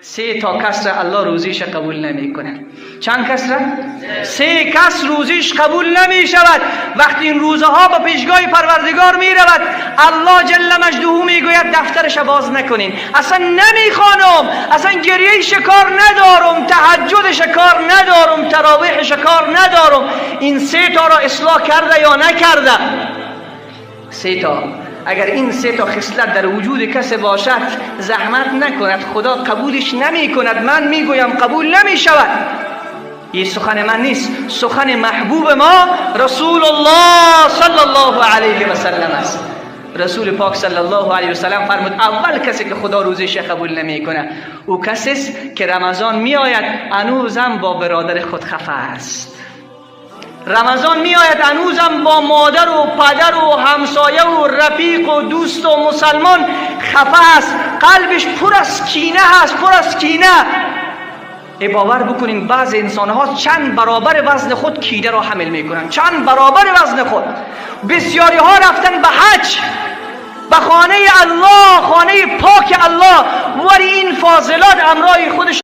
3 تا کس را الله روزیش قبول نمی کند. چند کس را؟ 3 کس روزیش قبول نمی شود. وقتی این روزها به پیشگاه پروردگار می رود، الله جل مجدوه می گوید دفترش باز نکنین. اصلا نمی خوانم، اصلا گریهش کار ندارم، تهجدش کار ندارم، تراویحش کار ندارم. این 3 تا را اصلاح کرده یا نکرده؟ 3 تا. اگر این 3 تا خصلت در وجود کسی باشد، زحمت نکند، خدا قبولش نمی کند. من میگویم قبول نمی شود. این سخن من نیست، سخن محبوب ما رسول الله صلی الله علیه و سلم است. رسول پاک صلی الله علیه و سلم فرمود اول کسی که خدا روزش قبول نمی کنه او کسی است که رمضان می آید هنوزم با برادر خود خفه است. رمضان می آید هنوزم با مادر و پدر و همسایه و رفیق و دوست و مسلمان خفه است. قلبش پر از کینه هست، پر از کینه. باور بکنین بعض انسان ها چند برابر وزن خود کینه را حمل می کنند، چند برابر وزن خود. بسیاری ها رفتن به حج، به خانه الله، خانه پاک الله، ولی این فاضلات امرای خودش